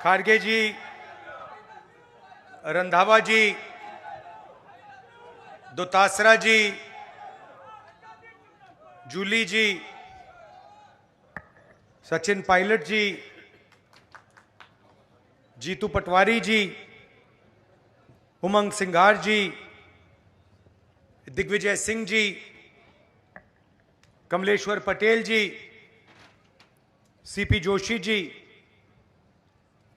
खारगे जी, रंधावा जी, दोतासरा जी, जूली जी, सचिन पायलट जी, जीतू पटवारी जी, उमंग सिंघार जी, दिग्विजय सिंह जी, कमलेश्वर पटेल जी, CP Joshi ji,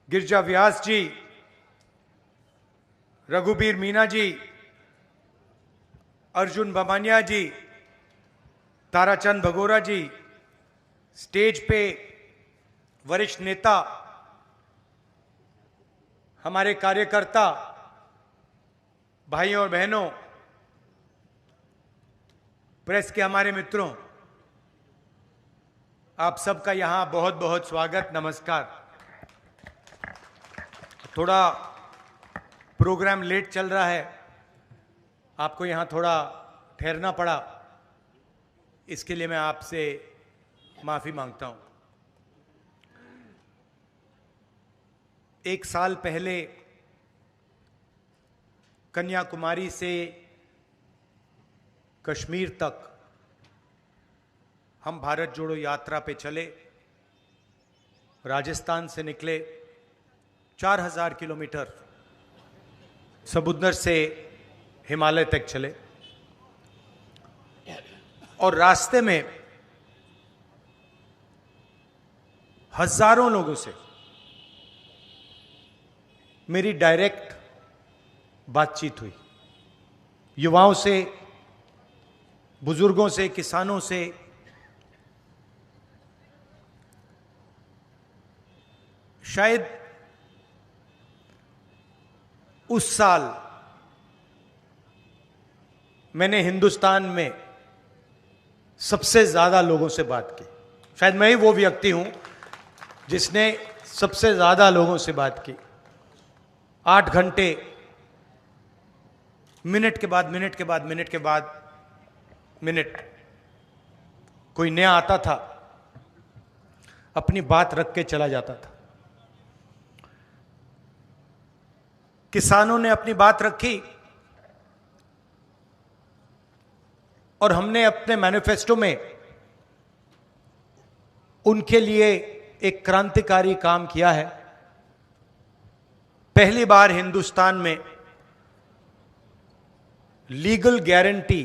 गिरजा व्यास जी, रघुबीर मीना जी, अर्जुन बमानिया जी, ताराचंद भगोरा जी, stage पे वरिष्ठ नेता, हमारे कार्यकर्ता भाइयों और बहनों, प्रेस के हमारे मित्रों, आप सबका यहां बहुत बहुत स्वागत, नमस्कार। थोड़ा प्रोग्राम लेट चल रहा है, आपको यहां थोड़ा ठहरना पड़ा, इसके लिए मैं आपसे माफी मांगता हूं। एक साल पहले कन्याकुमारी से कश्मीर तक हम भारत जोड़ो यात्रा पे चले। राजस्थान से निकले, 4000 किलोमीटर समुद्र से हिमालय तक चले और रास्ते में हजारों लोगों से मेरी डायरेक्ट बातचीत हुई। युवाओं से, बुजुर्गों से, किसानों से, शायद उस साल मैंने हिंदुस्तान में सबसे ज्यादा लोगों से बात की। शायद मैं ही वो व्यक्ति हूं जिसने सबसे ज्यादा लोगों से बात की। 8 घंटे, मिनट के बाद मिनट के बाद मिनट के बाद मिनट, कोई नया आता था, अपनी बात रख के चला जाता था। किसानों ने अपनी बात रखी और हमने अपने मैनिफेस्टो में उनके लिए एक क्रांतिकारी काम किया है। पहली बार हिंदुस्तान में लीगल गारंटी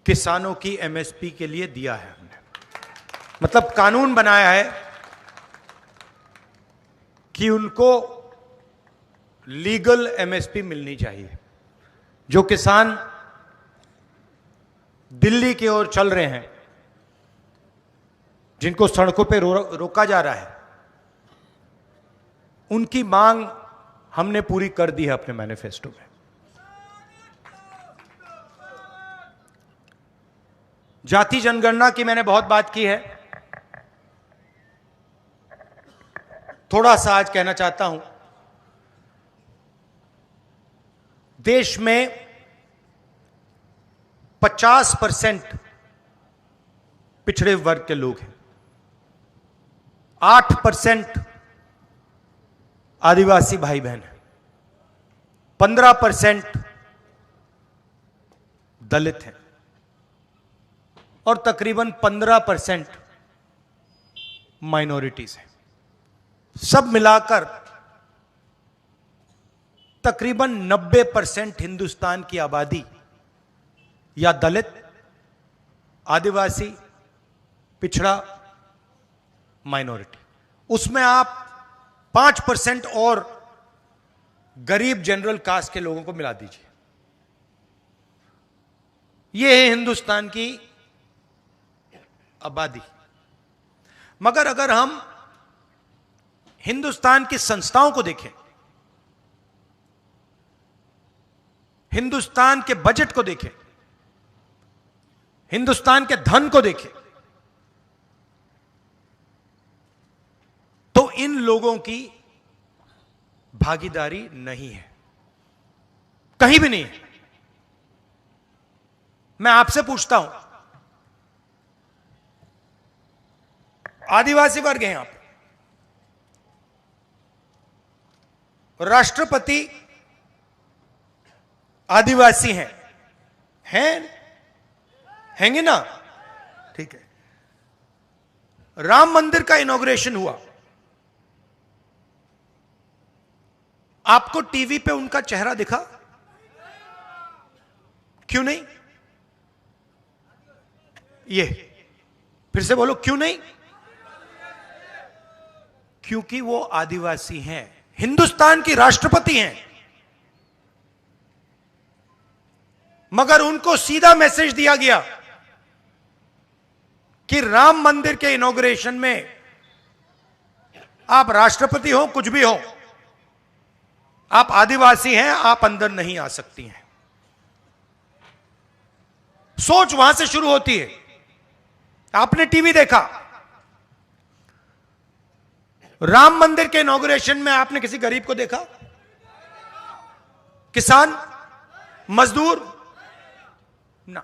किसानों की एमएसपी के लिए दिया है हमने। मतलब कानून बनाया है कि उनको लीगल एमएसपी मिलनी चाहिए। जो किसान दिल्ली की ओर चल रहे हैं, जिनको सड़कों पे रोका जा रहा है, उनकी मांग हमने पूरी कर दी है अपने मैनिफेस्टो में। जाति जनगणना की मैंने बहुत बात की है। थोड़ा सा आज कहना चाहता हूं। देश में 50% पिछड़े वर्ग के लोग हैं, 8% आदिवासी भाई बहन हैं, 15% दलित हैं और तकरीबन 15% माइनॉरिटीज हैं। सब मिलाकर तकरीबन 90% हिंदुस्तान की आबादी या दलित, आदिवासी, पिछड़ा, माइनॉरिटी। उसमें आप 5% और गरीब जनरल कास्ट के लोगों को मिला दीजिए। यह है हिंदुस्तान की आबादी। मगर अगर हम हिंदुस्तान की संस्थाओं को देखें, हिंदुस्तान के बजट को देखें, हिंदुस्तान के धन को देखें, तो इन लोगों की भागीदारी नहीं है, कहीं भी नहीं है। मैं आपसे पूछता हूं, आदिवासी वर्ग हैं यहां पर, राष्ट्रपति आदिवासी हैं हैंगे ना? ठीक है। राम मंदिर का इनॉग्रेशन हुआ, आपको टीवी पे उनका चेहरा दिखा? क्यों नहीं? ये फिर से बोलो, क्यों नहीं? क्योंकि वो आदिवासी हैं, हिंदुस्तान की राष्ट्रपति हैं, मगर उनको सीधा मैसेज दिया गया कि राम मंदिर के इनॉग्रेशन में आप राष्ट्रपति हो, कुछ भी हो, आप आदिवासी हैं, आप अंदर नहीं आ सकती हैं। सोच वहां से शुरू होती है। आपने टीवी देखा, राम मंदिर के इनॉग्रेशन में आपने किसी गरीब को देखा? किसान, मजदूर ना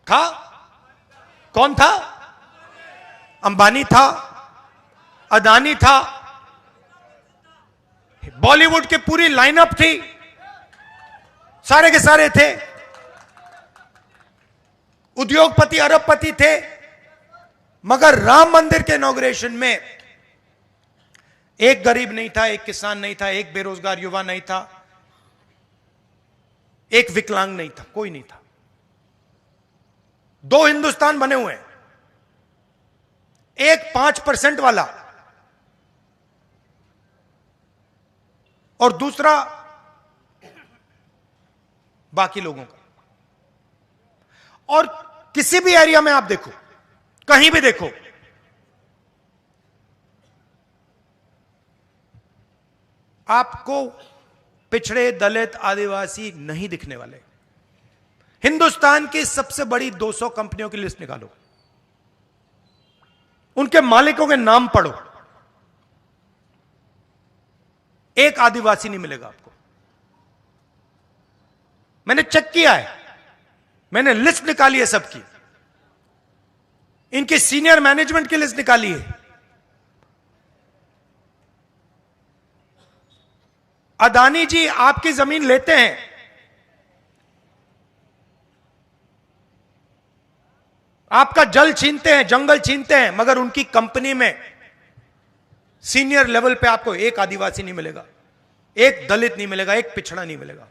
था? कौन था? अंबानी था, अदानी था, बॉलीवुड की पूरी लाइनअप थी, सारे के सारे थे, उद्योगपति अरबपति थे, मगर राम मंदिर के इनॉग्रेशन में एक गरीब नहीं था, एक किसान नहीं था, एक बेरोजगार युवा नहीं था, एक विकलांग नहीं था, कोई नहीं था। दो हिंदुस्तान बने हुए हैं, एक 5% वाला और दूसरा बाकी लोगों का। और किसी भी एरिया में आप देखो, कहीं भी देखो, आपको पिछड़े, दलित, आदिवासी नहीं दिखने वाले। हिंदुस्तान की सबसे बड़ी 200 कंपनियों की लिस्ट निकालो, उनके मालिकों के नाम पढ़ो, एक आदिवासी नहीं मिलेगा आपको। मैंने चेक किया है, मैंने लिस्ट निकाली है सबकी, इनके सीनियर मैनेजमेंट की लिस्ट निकाली है। अदानी जी आपकी जमीन लेते हैं, आपका जल छीनते हैं, जंगल छीनते हैं, मगर उनकी कंपनी में सीनियर लेवल पे आपको एक आदिवासी नहीं मिलेगा, एक दलित नहीं मिलेगा, एक पिछड़ा नहीं मिलेगा,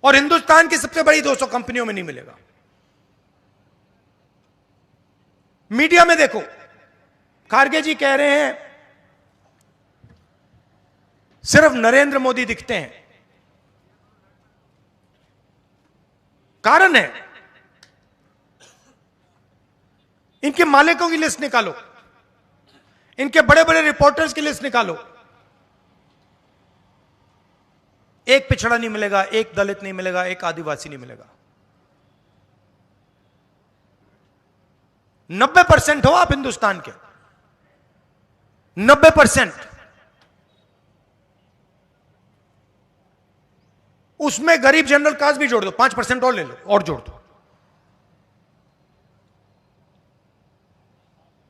और हिंदुस्तान की सबसे बड़ी 200 कंपनियों में नहीं मिलेगा। मीडिया में देखो, खारगे जी कह रहे हैं सिर्फ नरेंद्र मोदी दिखते हैं। कारण है, इनके मालिकों की लिस्ट निकालो, इनके बड़े बड़े रिपोर्टर्स की लिस्ट निकालो, एक पिछड़ा नहीं मिलेगा, एक दलित नहीं मिलेगा, एक आदिवासी नहीं मिलेगा। 90% हो आप हिंदुस्तान के, 90%। उसमें गरीब जनरल कास्ट भी जोड़ दो, 5% और ले लो, और जोड़ दो।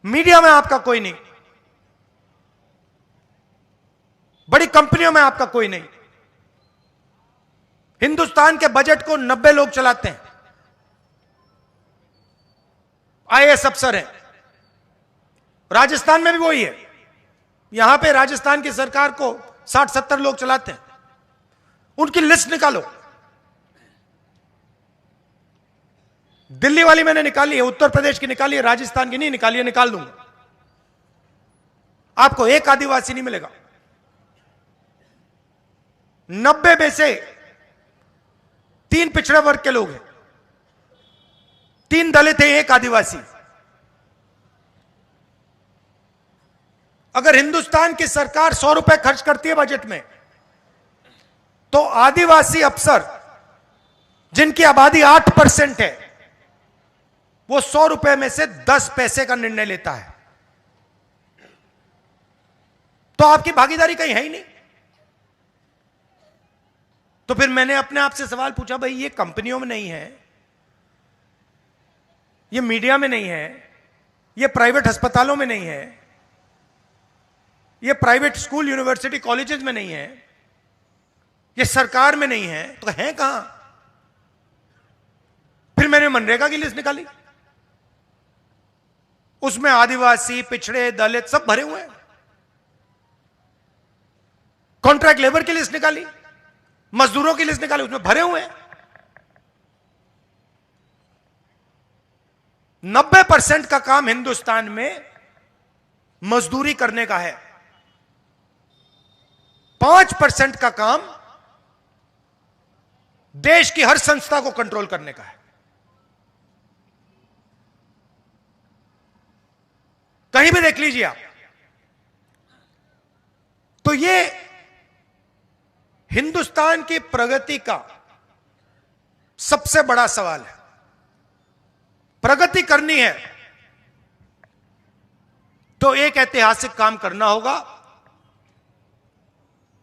मीडिया में आपका कोई नहीं, बड़ी कंपनियों में आपका कोई नहीं। हिंदुस्तान के बजट को 90 लोग चलाते हैं, आईएएस अफसर हैं। राजस्थान में भी वही है, यहां पे राजस्थान की सरकार को 60-70 लोग चलाते हैं। उनकी लिस्ट निकालो। दिल्ली वाली मैंने निकाली है, उत्तर प्रदेश की निकाली है, राजस्थान की नहीं निकाली है, निकाल दूंगा। आपको एक आदिवासी नहीं मिलेगा। 90 में से 3 पिछड़े वर्ग के लोग हैं, 3 दलित हैं, एक आदिवासी। अगर हिंदुस्तान की सरकार 100 रुपए खर्च करती है बजट में, तो आदिवासी अफसर जिनकी आबादी 8% है, वो 100 रुपए में से 10 पैसे का निर्णय लेता है। तो आपकी भागीदारी कहीं है ही नहीं। तो फिर मैंने अपने आप से सवाल पूछा, भाई ये कंपनियों में नहीं है, ये मीडिया में नहीं है, ये प्राइवेट अस्पतालों में नहीं है, ये प्राइवेट स्कूल यूनिवर्सिटी कॉलेजेस में नहीं है, ये सरकार में नहीं है, तो है कहां? फिर मैंने मनरेगा की लिस्ट निकाली, उसमें आदिवासी, पिछड़े, दलित सब भरे हुए हैं। कॉन्ट्रैक्ट लेबर की लिस्ट निकाली, मजदूरों की लिस्ट निकाली, उसमें भरे हुए हैं। 90% का काम हिंदुस्तान में मजदूरी करने का है, 5% का काम देश की हर संस्था को कंट्रोल करने का है। कहीं भी देख लीजिए आप, तो ये हिंदुस्तान की प्रगति का सबसे बड़ा सवाल है। प्रगति करनी है तो एक ऐतिहासिक काम करना होगा।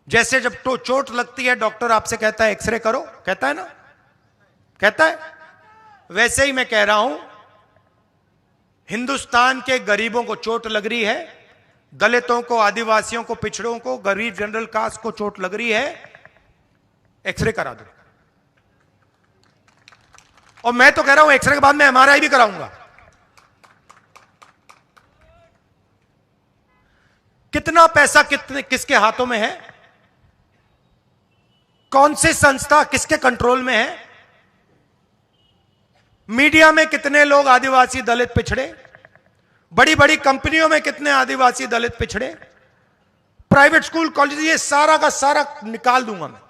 जैसे जब तो चोट लगती है, डॉक्टर आपसे कहता है एक्सरे करो, कहता है ना, कहता है, वैसे ही मैं कह रहा हूं, हिंदुस्तान के गरीबों को चोट लग रही है, दलितों को, आदिवासियों को, पिछड़ों को, गरीब जनरल कास्ट को चोट लग रही है, एक्सरे करा दो। और मैं तो कह रहा हूं एक्सरे के बाद मैं एमआरआई भी कराऊंगा। कितना पैसा किसके हाथों में है, कौन सी संस्था किसके कंट्रोल में है, मीडिया में कितने लोग आदिवासी, दलित, पिछड़े, बड़ी बड़ी कंपनियों में कितने आदिवासी, दलित, पिछड़े, प्राइवेट स्कूल, कॉलेज, ये सारा का सारा निकाल दूंगा मैं।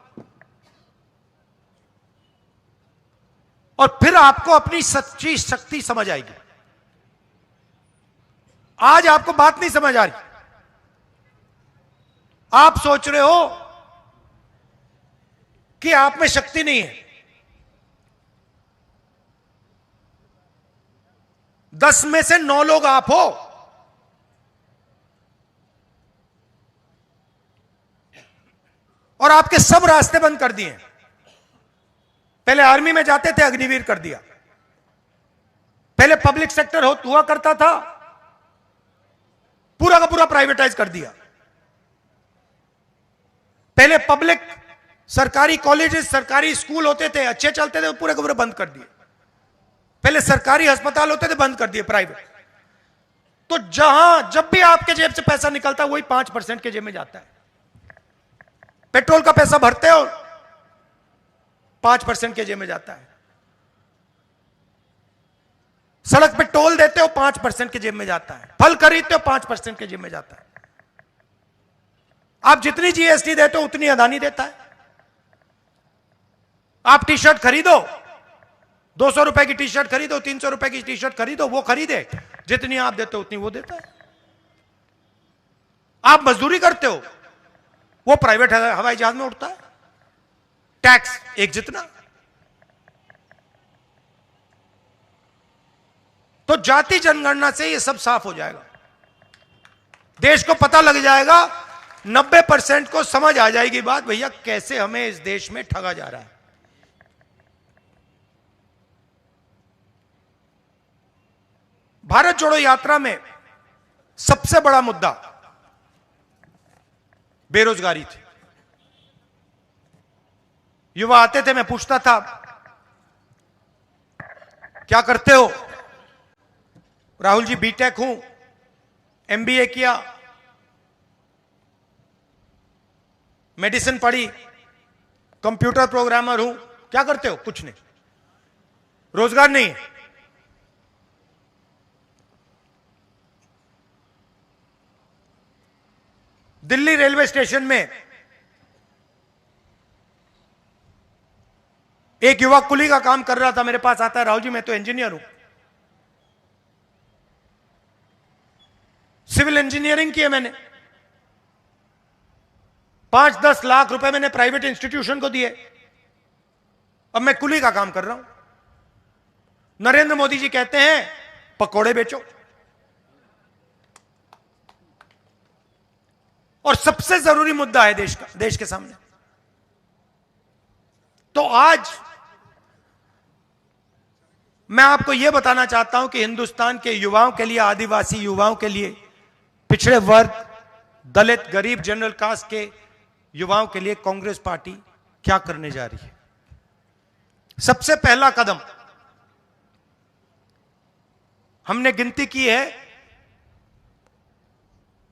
और फिर आपको अपनी सच्ची शक्ति समझ आएगी। आज आपको बात नहीं समझ आ रही, आप सोच रहे हो कि आप में शक्ति नहीं है। 10 में से 9 लोग आप हो, और आपके सब रास्ते बंद कर दिए। पहले आर्मी में जाते थे, अग्निवीर कर दिया। पहले पब्लिक सेक्टर हुआ करता था, पूरा का पूरा प्राइवेटाइज कर दिया। पहले पब्लिक सरकारी कॉलेजेस, सरकारी स्कूल होते थे, अच्छे चलते थे, पूरे के पूरे बंद कर दिए। पहले सरकारी अस्पताल होते थे, बंद कर दिए प्राइवेट। तो जब भी आपके जेब से पैसा निकलता है, वही 5% के जेब में जाता है। पेट्रोल का पैसा भरते हो, 5% के जेब में जाता है। सड़क पे टोल देते हो, 5% के जेब में जाता है। फल खरीदते हो, 5% के जेब में जाता है। आप जितनी जीएसटी देते हो, उतनी अदानी देता है। आप टी शर्ट खरीदो, 200 रुपए की टी शर्ट खरीदो, 300 रुपए की टी शर्ट खरीदो, वो खरीदे, जितनी आप देते हो उतनी वो देता है। आप मजदूरी करते हो, वो प्राइवेट हवाई जहाज में उड़ता है, टैक्स एक जितना। तो जाति जनगणना से ये सब साफ हो जाएगा, देश को पता लग जाएगा, 90% को समझ आ जाएगी बात, भैया कैसे हमें इस देश में ठगा जा रहा है। भारत जोड़ो यात्रा में सबसे बड़ा मुद्दा बेरोजगारी थी। युवा आते थे, मैं पूछता था क्या करते हो? राहुल जी बीटेक हूं, एमबीए किया, मेडिसिन पढ़ी, कंप्यूटर प्रोग्रामर हूं। क्या करते हो? कुछ नहीं, रोजगार नहीं है। दिल्ली रेलवे स्टेशन में एक युवक कुली का काम कर रहा था, मेरे पास आता है, राहुल जी मैं तो इंजीनियर हूं, सिविल इंजीनियरिंग की है मैंने, 5-10 लाख रुपए मैंने प्राइवेट इंस्टीट्यूशन को दिए, अब मैं कुली का काम कर रहा हूं। नरेंद्र मोदी जी कहते हैं पकोड़े बेचो। और सबसे जरूरी मुद्दा है देश के सामने। तो आज मैं आपको यह बताना चाहता हूं कि हिंदुस्तान के युवाओं के लिए, आदिवासी युवाओं के लिए, पिछड़े वर्ग, दलित, गरीब, जनरल कास्ट के युवाओं के लिए कांग्रेस पार्टी क्या करने जा रही है। सबसे पहला कदम हमने गिनती की है,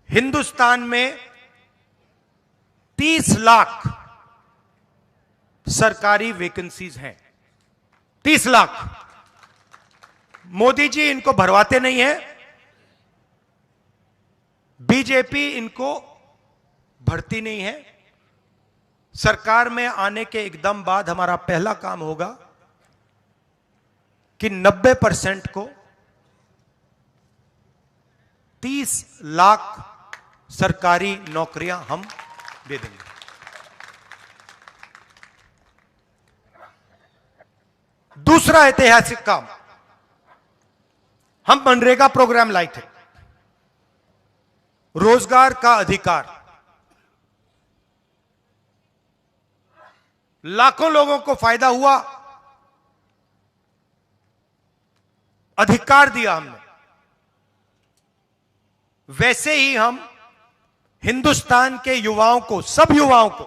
हिंदुस्तान में 30 लाख सरकारी वैकेंसीज हैं। 30 लाख। मोदी जी इनको भरवाते नहीं है, बीजेपी इनको भरती नहीं है। सरकार में आने के एकदम बाद हमारा पहला काम होगा कि 90% को 30 लाख सरकारी नौकरियां हम दे देंगे। दूसरा ऐतिहासिक काम, हम मनरेगा प्रोग्राम लाए थे, रोजगार का अधिकार। लाखों लोगों को फायदा हुआ, अधिकार दिया हमने। वैसे ही हम हिंदुस्तान के युवाओं को, सब युवाओं को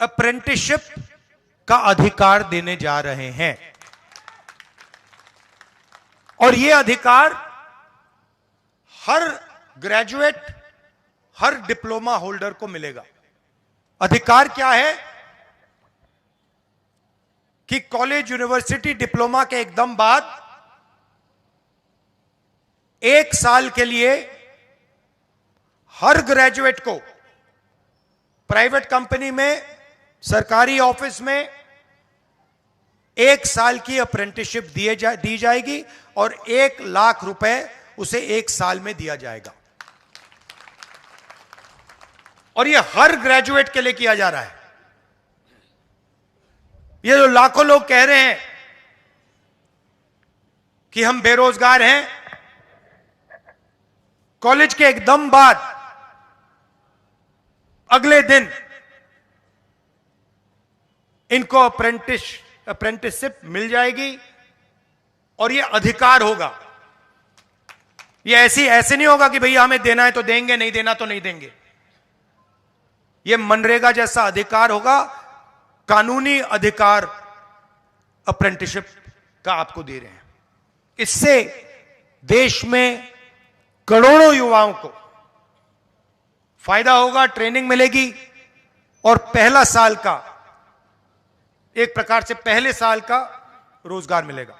अप्रेंटिसशिप का अधिकार देने जा रहे हैं। और यह अधिकार हर ग्रेजुएट, हर डिप्लोमा होल्डर को मिलेगा। अधिकार क्या है कि कॉलेज, यूनिवर्सिटी, डिप्लोमा के एकदम बाद 1 साल के लिए हर ग्रेजुएट को प्राइवेट कंपनी में, सरकारी ऑफिस में 1 साल की अप्रेंटिसशिप दी जाएगी और 1 लाख रुपए उसे 1 साल में दिया जाएगा। और यह हर ग्रेजुएट के लिए किया जा रहा है। ये जो लाखों लोग कह रहे हैं कि हम बेरोजगार हैं, कॉलेज के एकदम बाद अगले दिन इनको अप्रेंटिसशिप मिल जाएगी और यह अधिकार होगा। यह ऐसे नहीं होगा कि भैया हमें देना है तो देंगे, नहीं देना तो नहीं देंगे। यह मनरेगा जैसा अधिकार होगा, कानूनी अधिकार अप्रेंटिसशिप का आपको दे रहे हैं। इससे देश में करोड़ों युवाओं को फायदा होगा, ट्रेनिंग मिलेगी और पहला साल का, एक प्रकार से पहले साल का रोजगार मिलेगा।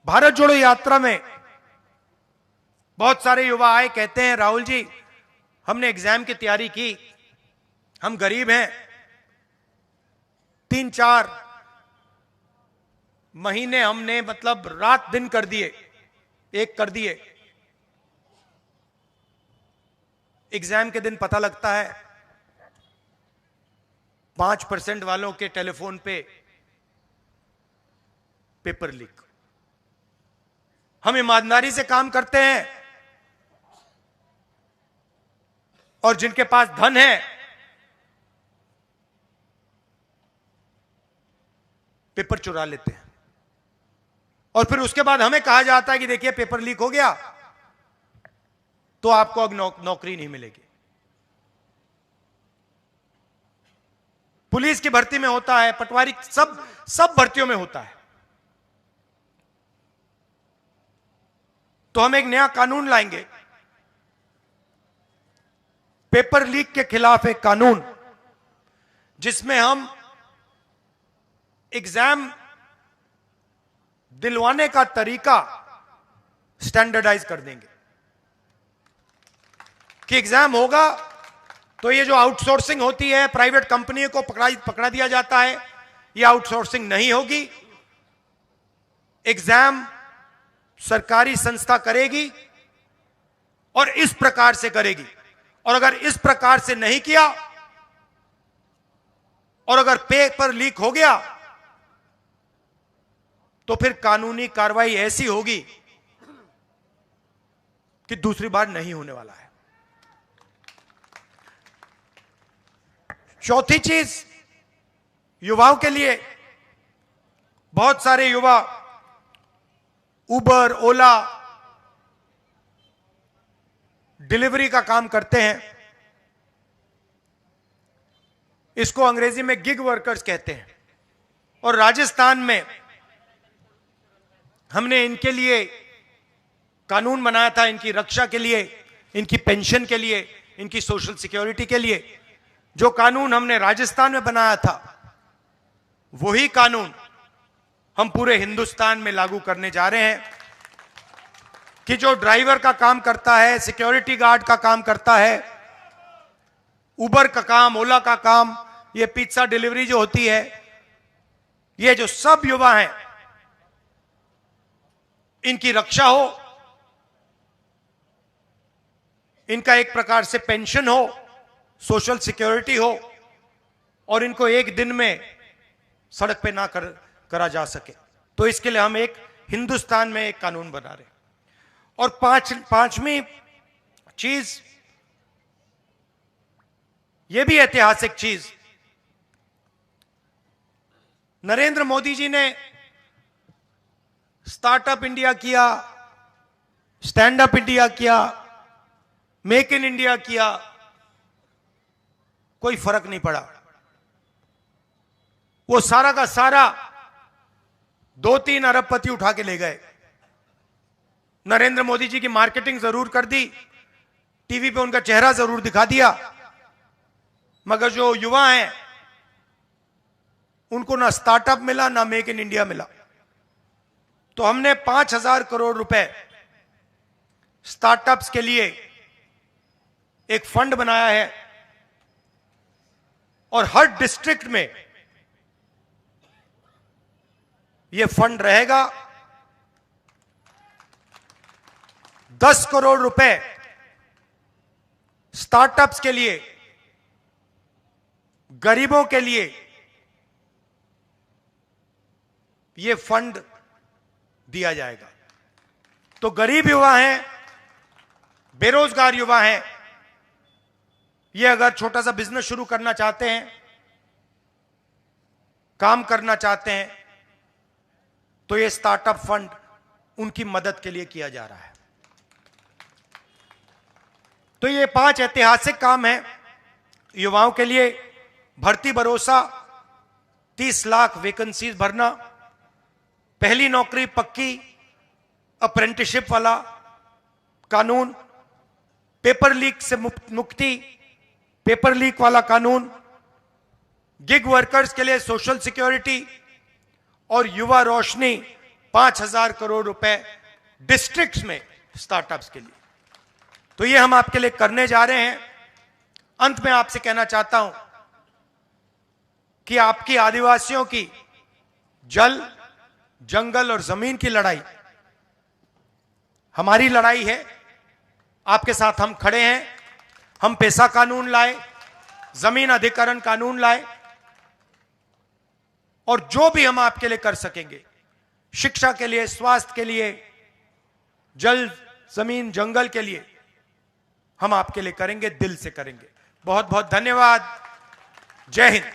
भारत जोड़ो यात्रा में बहुत सारे युवा आए, कहते हैं राहुल जी हमने एग्जाम की तैयारी की, हम गरीब हैं, 3-4 महीने हमने मतलब रात दिन कर दिए, कर दिए। एग्जाम के दिन पता लगता है 5% वालों के टेलीफोन पे पेपर लीक। हम ईमानदारी से काम करते हैं और जिनके पास धन है पेपर चुरा लेते हैं और फिर उसके बाद हमें कहा जाता है कि देखिए पेपर लीक हो गया तो आपको अब नौकरी नहीं मिलेगी। पुलिस की भर्ती में होता है, पटवारी, सब भर्तियों में होता है। तो हम एक नया कानून लाएंगे, पेपर लीक के खिलाफ एक कानून, जिसमें हम एग्जाम दिलवाने का तरीका स्टैंडर्डाइज कर देंगे कि एग्जाम होगा तो ये जो आउटसोर्सिंग होती है, प्राइवेट कंपनियों को पकड़ा दिया जाता है, ये आउटसोर्सिंग नहीं होगी। एग्जाम सरकारी संस्था करेगी और इस प्रकार से करेगी। और अगर इस प्रकार से नहीं किया और अगर पेपर लीक हो गया तो फिर कानूनी कार्रवाई ऐसी होगी कि दूसरी बार नहीं होने वाला है। चौथी चीज, युवाओं के लिए बहुत सारे युवा उबर, ओला डिलीवरी का काम करते हैं, इसको अंग्रेजी में गिग वर्कर्स कहते हैं। और राजस्थान में हमने इनके लिए कानून बनाया था, इनकी रक्षा के लिए, इनकी पेंशन के लिए, इनकी सोशल सिक्योरिटी के लिए। जो कानून हमने राजस्थान में बनाया था, वही कानून हम पूरे हिंदुस्तान में लागू करने जा रहे हैं कि जो ड्राइवर का काम करता है, सिक्योरिटी गार्ड का काम करता है, उबर का काम, ओला का काम, ये पिज्जा डिलीवरी जो होती है, ये जो सब युवा हैं, इनकी रक्षा हो, इनका एक प्रकार से पेंशन हो, सोशल सिक्योरिटी हो, और इनको एक दिन में सड़क पे ना करा जा सके। तो इसके लिए हम एक हिंदुस्तान में एक कानून बना रहे हैं। और पांचवी चीज, यह भी ऐतिहासिक चीज, नरेंद्र मोदी जी ने स्टार्टअप इंडिया किया, स्टैंड अप इंडिया किया, मेक इन इंडिया किया, कोई फर्क नहीं पड़ा। वो सारा का सारा 2-3 अरबपति उठा के ले गए। नरेंद्र मोदी जी की मार्केटिंग जरूर कर दी, टीवी पे उनका चेहरा जरूर दिखा दिया, मगर जो युवा हैं उनको ना स्टार्टअप मिला, ना मेक इन इंडिया मिला। तो हमने 5,000 करोड़ रुपए स्टार्टअप्स के लिए एक फंड बनाया है, और हर डिस्ट्रिक्ट में यह फंड रहेगा। 10 करोड़ रुपए स्टार्टअप्स के लिए, गरीबों के लिए यह फंड दिया जाएगा। तो गरीब युवा हैं, बेरोजगार युवा हैं, ये अगर छोटा सा बिजनेस शुरू करना चाहते हैं, काम करना चाहते हैं, तो ये स्टार्टअप फंड उनकी मदद के लिए किया जा रहा है। तो ये 5 ऐतिहासिक काम हैं युवाओं के लिए। भर्ती भरोसा, 30 लाख वैकेंसीज भरना, पहली नौकरी पक्की, अप्रेंटिसशिप वाला कानून, पेपर लीक से मुक्ति, पेपर लीक वाला कानून, गिग वर्कर्स के लिए सोशल सिक्योरिटी, और युवा रोशनी 5,000 करोड़ रुपए डिस्ट्रिक्ट्स में स्टार्टअप्स के लिए। तो ये हम आपके लिए करने जा रहे हैं। अंत में आपसे कहना चाहता हूं कि आपकी आदिवासियों की जल, जंगल और जमीन की लड़ाई हमारी लड़ाई है। आपके साथ हम खड़े हैं। हम पैसा कानून लाए, जमीन अधिकरण कानून लाए, और जो भी हम आपके लिए कर सकेंगे, शिक्षा के लिए, स्वास्थ्य के लिए, जल, जमीन, जंगल के लिए, हम आपके लिए करेंगे, दिल से करेंगे। बहुत बहुत धन्यवाद। जय हिंद।